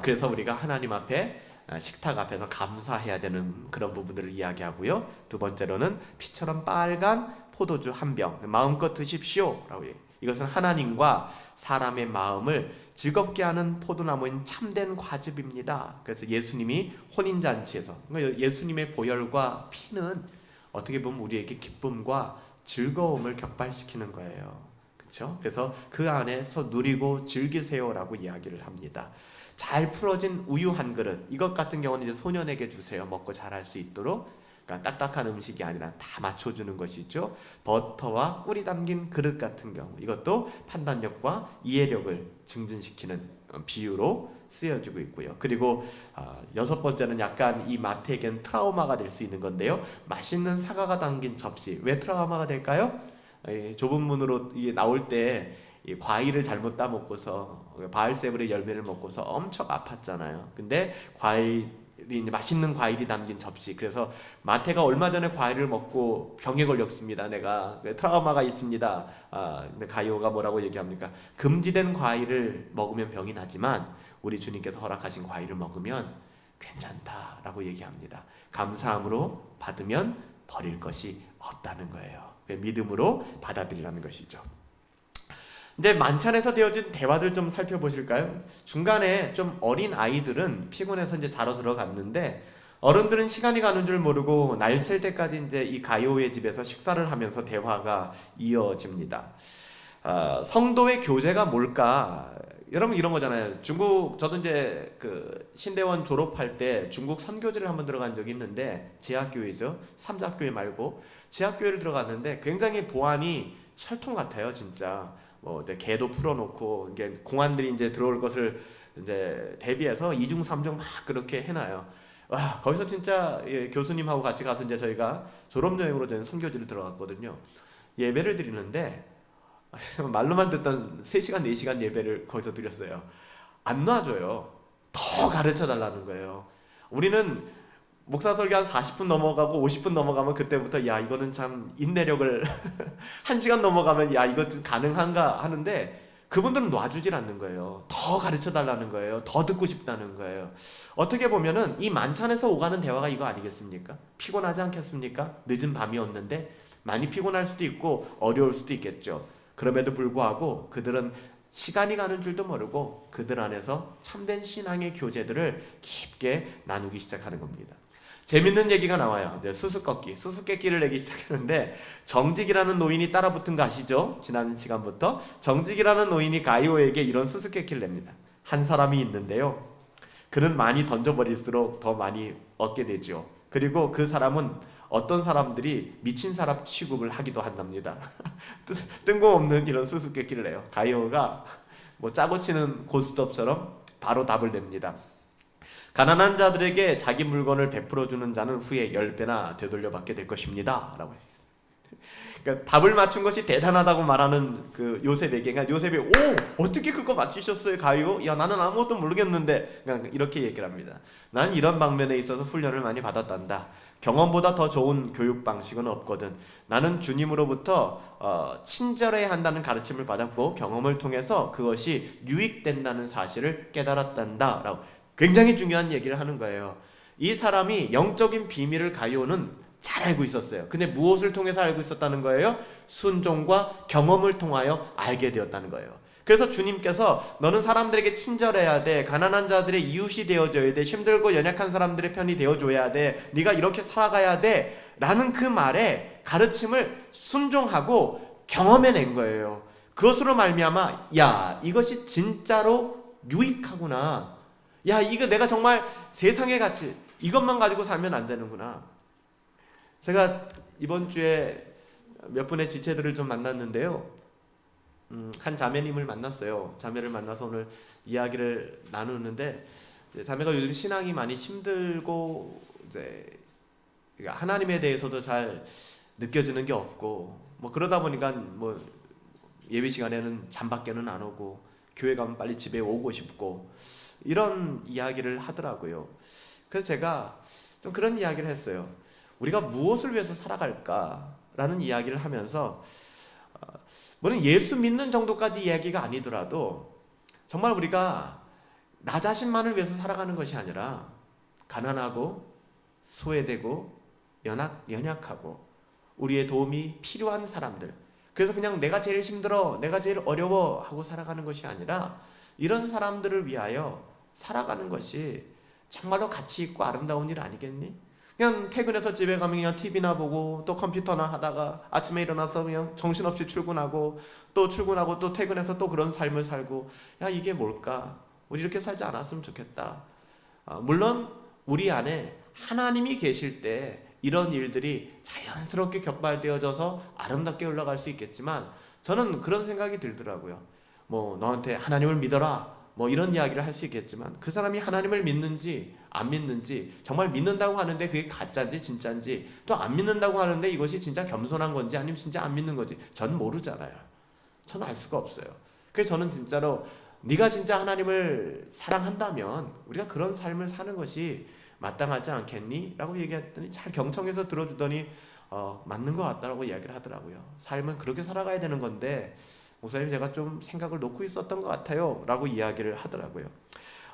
그래서 우리가 하나님 앞에 식탁 앞에서 감사해야 되는 그런 부분들을 이야기하고요. 두 번째로는 피처럼 빨간 포도주 한 병 마음껏 드십시오 라고 얘기해요. 이것은 하나님과 사람의 마음을 즐겁게 하는 포도나무인 참된 과즙입니다. 그래서 예수님이 혼인잔치에서 예수님의 보혈과 피는 어떻게 보면 우리에게 기쁨과 즐거움을 격발시키는 거예요. 그렇죠? 그래서 그 안에서 누리고 즐기세요라고 이야기를 합니다. 잘 풀어진 우유 한 그릇, 이것 같은 경우는 이제 소년에게 주세요. 먹고 자랄 수 있도록. 그러니까 딱딱한 음식이 아니라 다 맞춰주는 것이죠. 버터와 꿀이 담긴 그릇 같은 경우, 이것도 판단력과 이해력을 증진시키는 비유로 쓰여지고 있고요. 그리고 여섯 번째는 약간 이 마태에겐 트라우마가 될 수 있는 건데요. 맛있는 사과가 담긴 접시. 왜 트라우마가 될까요? 좁은 문으로 이게 나올 때 이 과일을 잘못 따먹고서 바알세불의 열매를 먹고서 엄청 아팠잖아요. 근데 이제 맛있는 과일이 담긴 접시. 그래서 마태가 얼마 전에 과일을 먹고 병에 걸렸습니다. 내가 트라우마가 있습니다. 근데 가이오가 뭐라고 얘기합니까? 금지된 과일을 먹으면 병이 나지만 우리 주님께서 허락하신 과일을 먹으면 괜찮다라고 얘기합니다. 감사함으로 받으면 버릴 것이 없다는 거예요. 믿음으로 받아들이라는 것이죠. 이제 만찬에서 되어진 대화들 좀 살펴보실까요? 중간에 좀 어린 아이들은 피곤해서 이제 자러 들어갔는데 어른들은 시간이 가는 줄 모르고 날 셀 때까지 이제 이 가이오의 집에서 식사를 하면서 대화가 이어집니다. 성도의 교제가 뭘까? 여러분 이런 거잖아요. 저도 이제 그 신대원 졸업할 때 중국 선교지를 한번 들어간 적이 있는데 제학교회죠. 삼자교회 말고 제학교회를 들어갔는데 굉장히 보안이 철통 같아요, 진짜. 개도 풀어놓고 이게 공안들이 이제 들어올 것을 이제 대비해서 2중 3중 막 그렇게 해놔요. 와, 거기서 진짜 교수님하고 같이 가서 이제 저희가 졸업여행으로 된 선교지를 들어갔거든요. 예배를 드리는데 말로만 듣던 3시간 4시간 예배를 거기서 드렸어요. 안 놔줘요. 더 가르쳐 달라는 거예요. 우리는 목사 설교 한 40분 넘어가고 50분 넘어가면 그때부터 야 이거는 참 인내력을 1시간 넘어가면 야 이거 가능한가 하는데 그분들은 놔주질 않는 거예요. 더 가르쳐 달라는 거예요. 더 듣고 싶다는 거예요. 어떻게 보면은 이 만찬에서 오가는 대화가 이거 아니겠습니까? 피곤하지 않겠습니까? 늦은 밤이었는데 많이 피곤할 수도 있고 어려울 수도 있겠죠. 그럼에도 불구하고 그들은 시간이 가는 줄도 모르고 그들 안에서 참된 신앙의 교제들을 깊게 나누기 시작하는 겁니다. 재밌는 얘기가 나와요. 수수께끼를 내기 시작했는데, 정직이라는 노인이 따라붙은 거 아시죠? 지난 시간부터 정직이라는 노인이 가이오에게 이런 수수께끼를 냅니다. 한 사람이 있는데요, 그는 많이 던져버릴수록 더 많이 얻게 되죠. 그리고 그 사람은 어떤 사람들이 미친 사람 취급을 하기도 한답니다. 뜬금없는 이런 수수께끼를 내요. 가이오가 뭐 짜고 치는 고스톱처럼 바로 답을 냅니다. 가난한 자들에게 자기 물건을 베풀어 주는 자는 후에 10배나 되돌려 받게 될 것입니다. 라고 해요. 그러니까 답을 맞춘 것이 대단하다고 말하는 그 요셉에게, 요셉이 오, 어떻게 그거 맞추셨어요, 가요? 야, 나는 아무것도 모르겠는데. 그냥 이렇게 얘기를 합니다. 난 이런 방면에 있어서 훈련을 많이 받았단다. 경험보다 더 좋은 교육 방식은 없거든. 나는 주님으로부터 친절해야 한다는 가르침을 받았고 경험을 통해서 그것이 유익된다는 사실을 깨달았단다. 라고 굉장히 중요한 얘기를 하는 거예요. 이 사람이 영적인 비밀을 가요는 잘 알고 있었어요. 근데 무엇을 통해서 알고 있었다는 거예요? 순종과 경험을 통하여 알게 되었다는 거예요. 그래서 주님께서 너는 사람들에게 친절해야 돼, 가난한 자들의 이웃이 되어줘야 돼, 힘들고 연약한 사람들의 편이 되어줘야 돼, 네가 이렇게 살아가야 돼 라는 그 말에 가르침을 순종하고 경험해낸 거예요. 그것으로 말미암아 야, 이것이 진짜로 유익하구나, 야, 이거 내가 정말 세상의 가치, 이것만 가지고 살면 안 되는구나. 제가 이번 주에 몇 분의 지체들을 좀 만났는데요, 한 자매님을 만났어요. 자매를 만나서 오늘 이야기를 나누는데, 자매가 요즘 신앙이 많이 힘들고 이제 하나님에 대해서도 잘 느껴지는 게 없고, 뭐 그러다 보니까 뭐 예배 시간에는 잠밖에는 안 오고 교회 가면 빨리 집에 오고 싶고 이런 이야기를 하더라고요. 그래서 제가 좀 그런 이야기를 했어요. 우리가 무엇을 위해서 살아갈까라는 이야기를 하면서, 물론 예수 믿는 정도까지 이야기가 아니더라도 정말 우리가 나 자신만을 위해서 살아가는 것이 아니라 가난하고 소외되고 연약하고 우리의 도움이 필요한 사람들, 그래서 그냥 내가 제일 힘들어, 내가 제일 어려워 하고 살아가는 것이 아니라 이런 사람들을 위하여 살아가는 것이 정말로 가치 있고 아름다운 일 아니겠니? 그냥 퇴근해서 집에 가면 그냥 TV나 보고 또 컴퓨터나 하다가 아침에 일어나서 그냥 정신없이 출근하고 또 퇴근해서 또 그런 삶을 살고, 야, 이게 뭘까? 우리 이렇게 살지 않았으면 좋겠다. 물론 우리 안에 하나님이 계실 때 이런 일들이 자연스럽게 격발되어져서 아름답게 흘러갈 수 있겠지만, 저는 그런 생각이 들더라고요. 뭐 너한테 하나님을 믿어라 뭐 이런 이야기를 할 수 있겠지만, 그 사람이 하나님을 믿는지 안 믿는지, 정말 믿는다고 하는데 그게 가짜인지 진짜인지, 또 안 믿는다고 하는데 이것이 진짜 겸손한 건지 아니면 진짜 안 믿는 건지 전 모르잖아요. 저는 알 수가 없어요. 그래서 저는 진짜로 네가 진짜 하나님을 사랑한다면 우리가 그런 삶을 사는 것이 마땅하지 않겠니? 라고 얘기했더니 잘 경청해서 들어주더니 맞는 것 같다라고 이야기를 하더라고요. 삶은 그렇게 살아가야 되는 건데 목사님 제가 좀 생각을 놓고 있었던 것 같아요 라고 이야기를 하더라고요.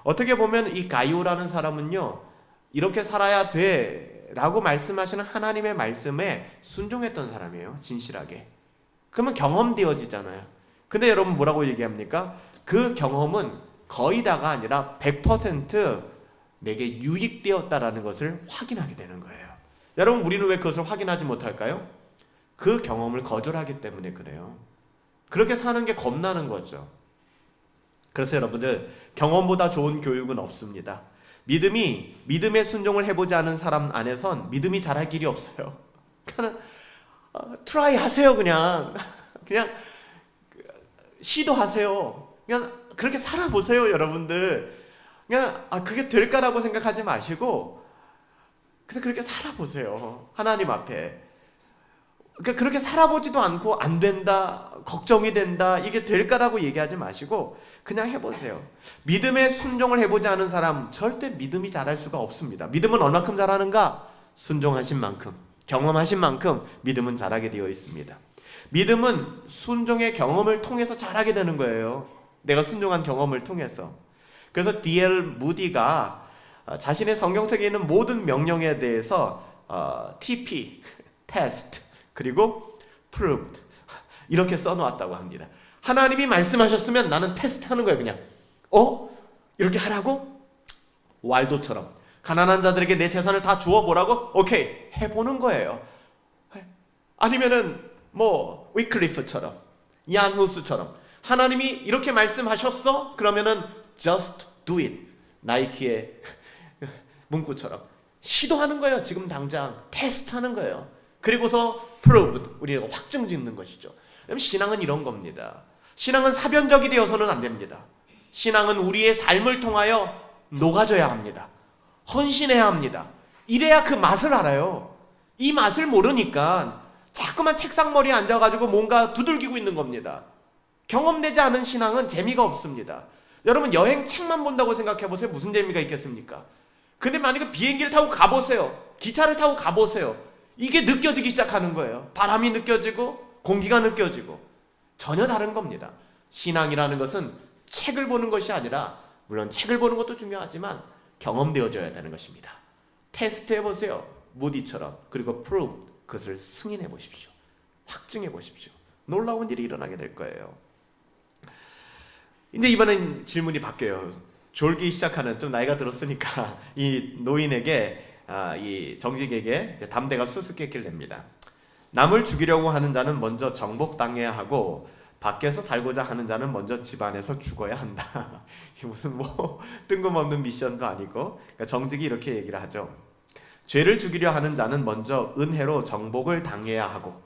어떻게 보면 이 가이오라는 사람은요, 이렇게 살아야 돼 라고 말씀하시는 하나님의 말씀에 순종했던 사람이에요. 진실하게. 그러면 경험되어지잖아요. 근데 여러분 뭐라고 얘기합니까? 그 경험은 거의 다가 아니라 100% 내게 유익되었다라는 것을 확인하게 되는 거예요. 여러분 우리는 왜 그것을 확인하지 못할까요? 그 경험을 거절하기 때문에 그래요. 그렇게 사는 게 겁나는 거죠. 그래서 여러분들, 경험보다 좋은 교육은 없습니다. 믿음의 순종을 해보지 않은 사람 안에선 믿음이 자랄 길이 없어요. 그냥 트라이 하세요. 그냥 시도하세요. 그냥 그렇게 살아보세요. 여러분들 그냥 그게 될까라고 생각하지 마시고 그래서 그렇게 살아보세요. 하나님 앞에. 그렇게 살아보지도 않고 안 된다, 걱정이 된다, 이게 될까라고 얘기하지 마시고 그냥 해보세요. 믿음에 순종을 해보지 않은 사람 절대 믿음이 자랄 수가 없습니다. 믿음은 얼마큼 자라는가? 순종하신 만큼, 경험하신 만큼 믿음은 자라게 되어 있습니다. 믿음은 순종의 경험을 통해서 자라게 되는 거예요. 내가 순종한 경험을 통해서. 그래서 D.L. 무디가 자신의 성경책에 있는 모든 명령에 대해서 TP, test, 그리고 proved, 이렇게 써놓았다고 합니다. 하나님이 말씀하셨으면 나는 테스트하는 거예요. 그냥 이렇게 하라고? 왈도처럼 가난한 자들에게 내 재산을 다 주어보라고? 오케이, 해보는 거예요. 아니면은 뭐 위클리프처럼, 이안 후스처럼 하나님이 이렇게 말씀하셨어? 그러면은 just do it, 나이키의 문구처럼 시도하는 거예요. 지금 당장 테스트하는 거예요. 그리고서 proved, 우리가 확증 짓는 것이죠. 신앙은 이런 겁니다. 신앙은 사변적이 되어서는 안 됩니다. 신앙은 우리의 삶을 통하여 녹아져야 합니다. 헌신해야 합니다. 이래야 그 맛을 알아요. 이 맛을 모르니까 자꾸만 책상머리에 앉아가지고 뭔가 두들기고 있는 겁니다. 경험되지 않은 신앙은 재미가 없습니다. 여러분, 여행 책만 본다고 생각해보세요. 무슨 재미가 있겠습니까? 근데 만약에 비행기를 타고 가보세요. 기차를 타고 가보세요. 이게 느껴지기 시작하는 거예요. 바람이 느껴지고 공기가 느껴지고 전혀 다른 겁니다. 신앙이라는 것은 책을 보는 것이 아니라, 물론 책을 보는 것도 중요하지만 경험되어져야 되는 것입니다. 테스트해 보세요. 무디처럼. 그리고 prove, 그것을 승인해 보십시오. 확증해 보십시오. 놀라운 일이 일어나게 될 거예요. 이제 이번엔 질문이 바뀌어요. 졸기 시작하는, 좀 나이가 들었으니까 이 노인에게, 이 정직에게 담대가 수수께끼를 냅니다. 남을 죽이려고 하는 자는 먼저 정복당해야 하고 밖에서 살고자 하는 자는 먼저 집안에서 죽어야 한다. 이게 무슨 뭐 뜬금없는 미션도 아니고, 그러니까 정직이 이렇게 얘기를 하죠. 죄를 죽이려 하는 자는 먼저 은혜로 정복을 당해야 하고,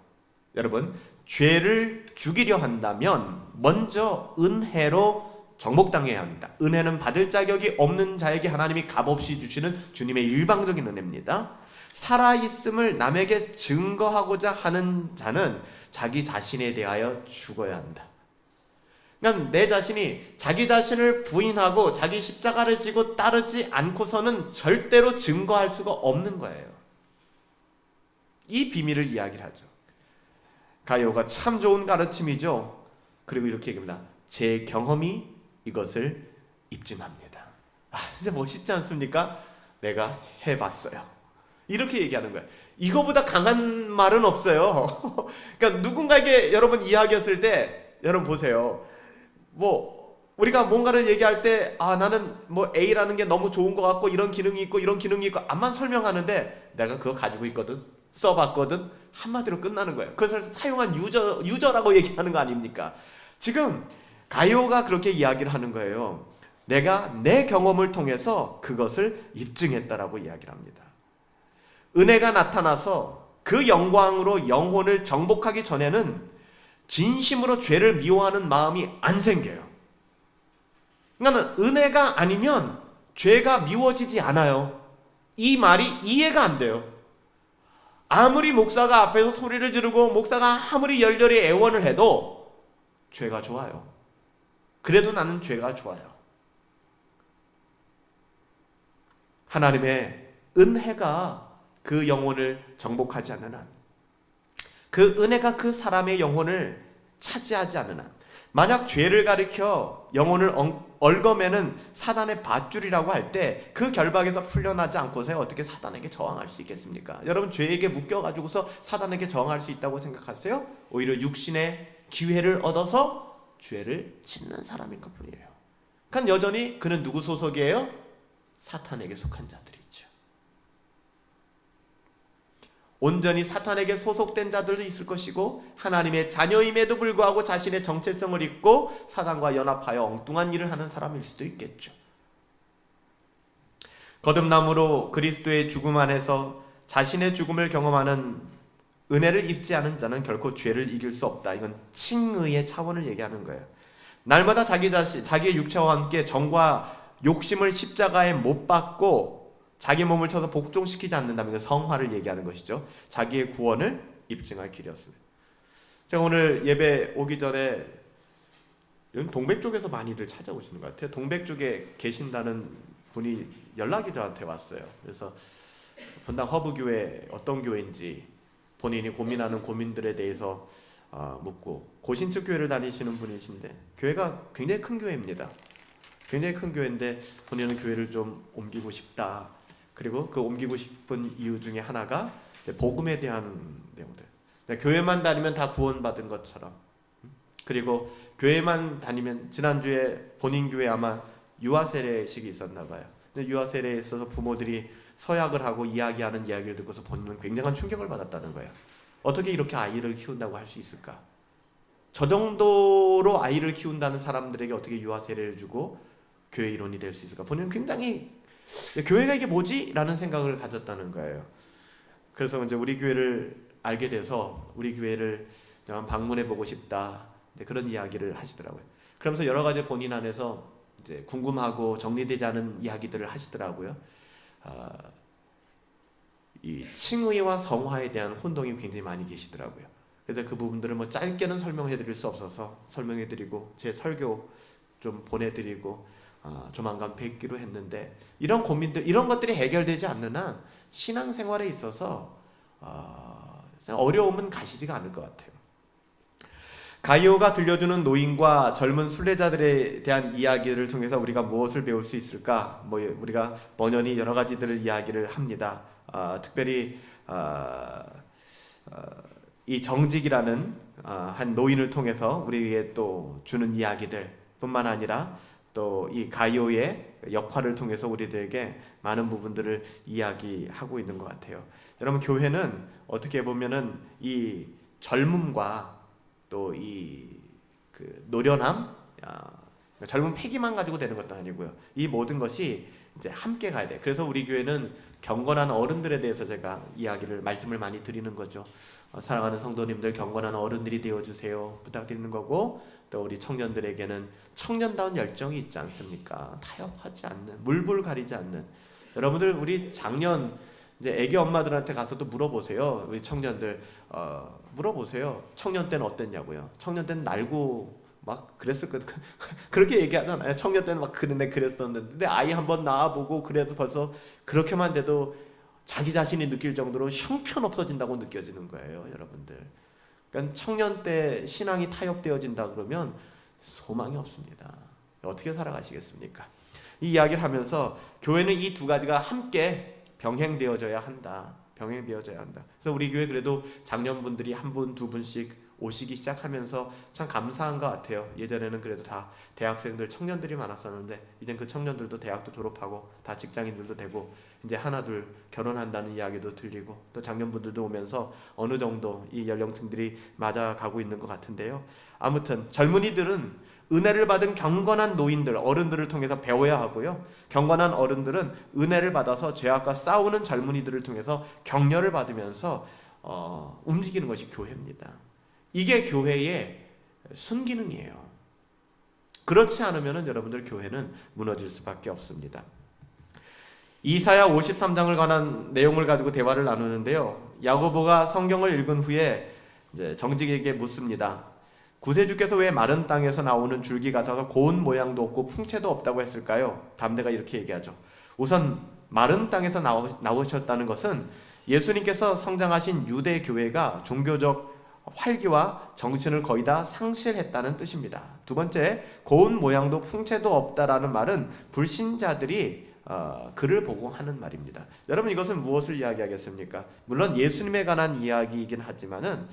여러분, 죄를 죽이려 한다면 먼저 은혜로 정복당해야 합니다. 은혜는 받을 자격이 없는 자에게 하나님이 값없이 주시는 주님의 일방적인 은혜입니다. 살아있음을 남에게 증거하고자 하는 자는 자기 자신에 대하여 죽어야 한다. 그러니까 내 자신이 자기 자신을 부인하고 자기 십자가를 지고 따르지 않고서는 절대로 증거할 수가 없는 거예요. 이 비밀을 이야기를 하죠. 가이오가 참 좋은 가르침이죠. 그리고 이렇게 얘기합니다. 제 경험이 이것을 입증합니다. 진짜 멋있지 않습니까? 내가 해봤어요. 이렇게 얘기하는 거예요. 이거보다 강한 말은 없어요. 그러니까 누군가에게 여러분 이야기했을 때, 여러분 보세요. 뭐 우리가 뭔가를 얘기할 때, 나는 뭐 A라는 게 너무 좋은 것 같고 이런 기능이 있고 이런 기능이 있고 암만 설명하는데 내가 그거 가지고 있거든, 써봤거든, 한마디로 끝나는 거예요. 그것을 사용한 유저라고 얘기하는 거 아닙니까? 지금 가이오가 그렇게 이야기를 하는 거예요. 내가 내 경험을 통해서 그것을 입증했다라고 이야기를 합니다. 은혜가 나타나서 그 영광으로 영혼을 정복하기 전에는 진심으로 죄를 미워하는 마음이 안 생겨요. 그러니까 은혜가 아니면 죄가 미워지지 않아요. 이 말이 이해가 안 돼요. 아무리 목사가 앞에서 소리를 지르고 목사가 아무리 열렬히 애원을 해도 죄가 좋아요. 그래도 나는 죄가 좋아요. 하나님의 은혜가 그 영혼을 정복하지 않는 한, 그 은혜가 그 사람의 영혼을 차지하지 않는 한, 만약 죄를 가리켜 영혼을 얽어매는 사단의 밧줄이라고 할 때 그 결박에서 풀려나지 않고서 어떻게 사단에게 저항할 수 있겠습니까? 여러분, 죄에게 묶여가지고서 사단에게 저항할 수 있다고 생각하세요? 오히려 육신의 기회를 얻어서 죄를 짓는 사람인 것뿐이에요. 그러니까 여전히 그는 누구 소속이에요? 사탄에게 속한 자들이죠. 온전히 사탄에게 소속된 자들도 있을 것이고, 하나님의 자녀임에도 불구하고 자신의 정체성을 잊고 사단과 연합하여 엉뚱한 일을 하는 사람일 수도 있겠죠. 거듭남으로 그리스도의 죽음 안에서 자신의 죽음을 경험하는 은혜를 입지 않은 자는 결코 죄를 이길 수 없다. 이건 칭의의 차원을 얘기하는 거예요. 날마다 자기의 육체와 함께 정과 욕심을 십자가에 못 박고 자기 몸을 쳐서 복종시키지 않는다면 성화를 얘기하는 것이죠. 자기의 구원을 입증할 길이었습니다. 제가 오늘 예배 오기 전에 동백 쪽에서 많이들 찾아오시는 것 같아요. 동백 쪽에 계신다는 분이 연락이 저한테 왔어요. 그래서 분당 허브교회 어떤 교회인지 본인이 고민하는 고민들에 대해서 묻고, 고신측 교회를 다니시는 분이신데 교회가 굉장히 큰 교회입니다. 굉장히 큰 교회인데 본인은 교회를 좀 옮기고 싶다. 그리고 그 옮기고 싶은 이유 중에 하나가 복음에 대한 내용들. 교회만 다니면 다 구원받은 것처럼, 그리고 교회만 다니면, 지난주에 본인 교회 아마 유아 세례식이 있었나 봐요. 근데 유아 세례에 있어서 부모들이 서약을 하고 이야기하는 이야기를 듣고서 본인은 굉장한 충격을 받았다는 거예요. 어떻게 이렇게 아이를 키운다고 할 수 있을까? 저 정도로 아이를 키운다는 사람들에게 어떻게 유아 세례를 주고 교회 일원이 될 수 있을까? 본인은 굉장히 교회가 이게 뭐지? 라는 생각을 가졌다는 거예요. 그래서 이제 우리 교회를 알게 돼서 우리 교회를 방문해 보고 싶다, 그런 이야기를 하시더라고요. 그러면서 여러 가지 본인 안에서 이제 궁금하고 정리되지 않은 이야기들을 하시더라고요. 이 칭의와 성화에 대한 혼동이 굉장히 많이 계시더라고요. 그래서 그 부분들을 뭐 짧게는 설명해 드릴 수 없어서 설명해 드리고 제 설교 좀 보내드리고 조만간 뵙기로 했는데, 이런 고민들, 이런 것들이 해결되지 않는 한 신앙생활에 있어서 어려움은 가시지가 않을 것 같아요. 가이오가 들려주는 노인과 젊은 순례자들에 대한 이야기를 통해서 우리가 무엇을 배울 수 있을까? 우리가 번연히 여러 가지들을 이야기를 합니다. 특별히 이 정직이라는 한 노인을 통해서 우리에게 또 주는 이야기들 뿐만 아니라 또 이 가이오의 역할을 통해서 우리들에게 많은 부분들을 이야기하고 있는 것 같아요. 여러분, 교회는 어떻게 보면은 이 젊음과 또 이 노련함, 젊은 패기만 가지고 되는 것도 아니고요. 이 모든 것이 이제 함께 가야 돼. 그래서 우리 교회는 경건한 어른들에 대해서 제가 말씀을 많이 드리는 거죠. 사랑하는 성도님들, 경건한 어른들이 되어주세요 부탁드리는 거고, 또 우리 청년들에게는 청년다운 열정이 있지 않습니까? 타협하지 않는, 물불 가리지 않는. 여러분들, 우리 작년 이제 애기 엄마들한테 가서도 물어보세요. 우리 청년들 물어보세요. 청년 때는 어땠냐고요. 청년 때는 날고 막 그랬었거든. 그렇게 얘기하잖아요. 청년 때는 막 그랬었는데, 근데 아이 한번 낳아보고 그래도 벌써 그렇게만 돼도 자기 자신이 느낄 정도로 형편없어진다고 느껴지는 거예요, 여러분들. 그러니까 청년 때 신앙이 타협되어진다 그러면 소망이 없습니다. 어떻게 살아가시겠습니까? 이 이야기를 하면서 교회는 이 두 가지가 함께 병행되어져야 한다. 병행되어져야 한다. 그래서 우리 교회 그래도 장년분들이 한 분, 두 분씩 오시기 시작하면서 참 감사한 것 같아요. 예전에는 그래도 다 대학생들, 청년들이 많았었는데 이젠 그 청년들도 대학도 졸업하고 다 직장인들도 되고 이제 하나 둘 결혼한다는 이야기도 들리고, 또 장년분들도 오면서 어느 정도 이 연령층들이 맞아가고 있는 것 같은데요. 아무튼 젊은이들은 은혜를 받은 경건한 노인들, 어른들을 통해서 배워야 하고요. 경건한 어른들은 은혜를 받아서 죄악과 싸우는 젊은이들을 통해서 격려를 받으면서 움직이는 것이 교회입니다. 이게 교회의 순기능이에요. 그렇지 않으면 여러분들 교회는 무너질 수밖에 없습니다. 이사야 53장을 관한 내용을 가지고 대화를 나누는데요. 야고보가 성경을 읽은 후에 이제 정직에게 묻습니다. 구세주께서 왜 마른 땅에서 나오는 줄기 같아서 고운 모양도 없고 풍채도 없다고 했을까요? 담대가 이렇게 얘기하죠. 우선 마른 땅에서 나오셨다는 것은 예수님께서 성장하신 유대 교회가 종교적 활기와 정신을 거의 다 상실했다는 뜻입니다. 두 번째, 고운 모양도 풍채도 없다라는 말은 불신자들이 그를 보고 하는 말입니다. 여러분, 이것은 무엇을 이야기하겠습니까? 물론 예수님에 관한 이야기이긴 하지만은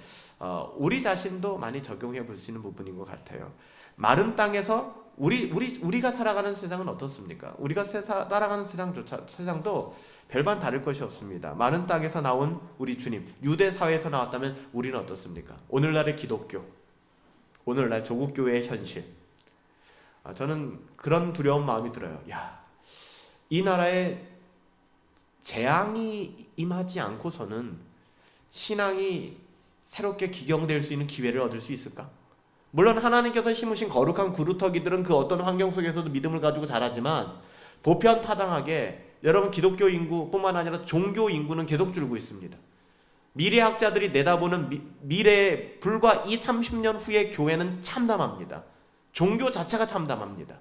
우리 자신도 많이 적용해 볼 수 있는 부분인 것 같아요. 마른 땅에서 우리가 살아가는 세상은 어떻습니까? 우리가 살아가는 세상도 별반 다를 것이 없습니다. 마른 땅에서 나온 우리 주님, 유대 사회에서 나왔다면 우리는 어떻습니까? 오늘날의 기독교, 오늘날 조국 교회의 현실. 저는 그런 두려운 마음이 들어요. 이 나라에 재앙이 임하지 않고서는 신앙이 새롭게 기경될 수 있는 기회를 얻을 수 있을까? 물론 하나님께서 심으신 거룩한 구루터기들은 그 어떤 환경 속에서도 믿음을 가지고 자라지만 보편타당하게 여러분, 기독교 인구뿐만 아니라 종교 인구는 계속 줄고 있습니다. 미래학자들이 내다보는 미래에 불과 20-30년 후의 교회는 참담합니다. 종교 자체가 참담합니다.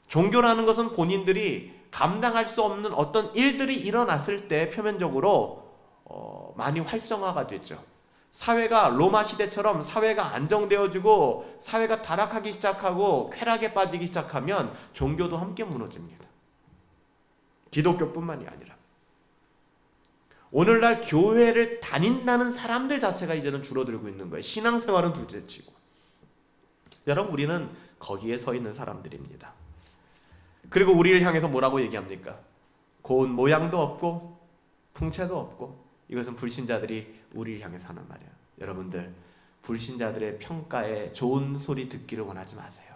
종교라는 것은 본인들이 감당할 수 없는 어떤 일들이 일어났을 때 표면적으로 많이 활성화가 됐죠. 사회가 로마 시대처럼 사회가 안정되어지고 사회가 타락하기 시작하고 쾌락에 빠지기 시작하면 종교도 함께 무너집니다. 기독교뿐만이 아니라 오늘날 교회를 다닌다는 사람들 자체가 이제는 줄어들고 있는 거예요. 신앙생활은 둘째치고. 여러분, 우리는 거기에 서 있는 사람들입니다. 그리고 우리를 향해서 뭐라고 얘기합니까? 고운 모양도 없고 풍채도 없고. 이것은 불신자들이 우리를 향해서 하는 말이에요. 여러분들, 불신자들의 평가에 좋은 소리 듣기를 원하지 마세요.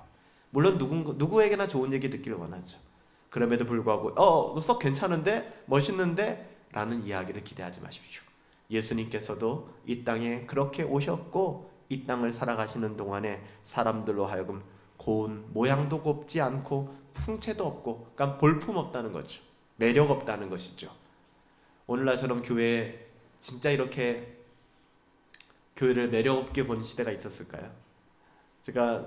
물론 누구에게나 좋은 얘기 듣기를 원하죠. 그럼에도 불구하고 너 썩 괜찮은데? 멋있는데? 라는 이야기를 기대하지 마십시오. 예수님께서도 이 땅에 그렇게 오셨고 이 땅을 살아가시는 동안에 사람들로 하여금 고운 모양도 곱지 않고 풍채도 없고, 그러니까 볼품 없다는 거죠. 매력 없다는 것이죠. 오늘날처럼 교회에 진짜 이렇게 교회를 매력 없게 본 시대가 있었을까요? 제가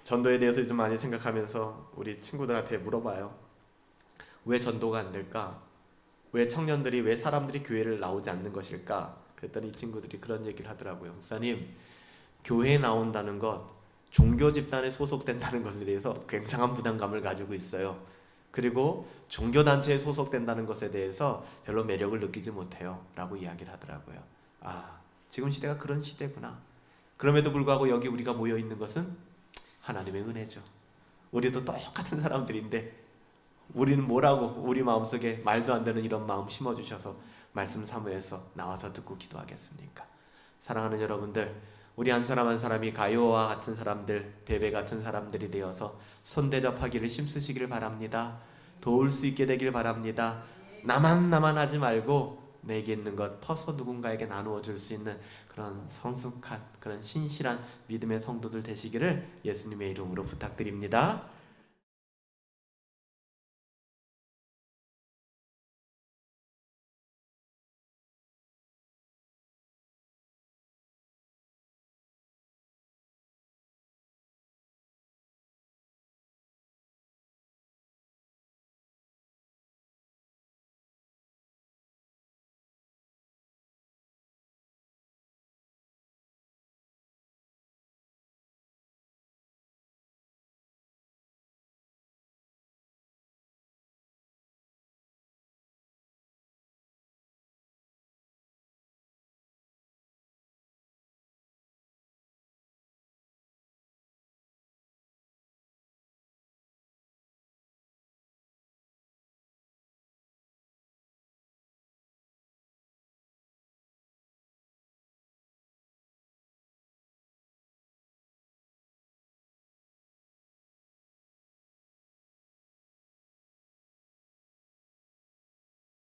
전도에 대해서 좀 많이 생각하면서 우리 친구들한테 물어봐요. 왜 전도가 안 될까? 왜 청년들이, 왜 사람들이 교회를 나오지 않는 것일까? 그랬더니 이 친구들이 그런 얘기를 하더라고요. 목사님, 교회에 나온다는 것, 종교 집단에 소속된다는 것에 대해서 굉장한 부담감을 가지고 있어요. 그리고 종교단체에 소속된다는 것에 대해서 별로 매력을 느끼지 못해요 라고 이야기를 하더라고요. 지금 시대가 그런 시대구나. 그럼에도 불구하고 여기 우리가 모여 있는 것은 하나님의 은혜죠. 우리도 똑같은 사람들인데 우리는 뭐라고 우리 마음속에 말도 안 되는 이런 마음 심어주셔서 말씀 사무에서 나와서 듣고 기도하겠습니까? 사랑하는 여러분들, 우리 한 사람 한 사람이 가요와 같은 사람들, 베베 같은 사람들이 되어서 손대접하기를 힘쓰시기를 바랍니다. 도울 수 있게 되길 바랍니다. 나만 하지 말고 내게 있는 것 퍼서 누군가에게 나누어 줄 수 있는 그런 성숙한, 그런 신실한 믿음의 성도들 되시기를 예수님의 이름으로 부탁드립니다.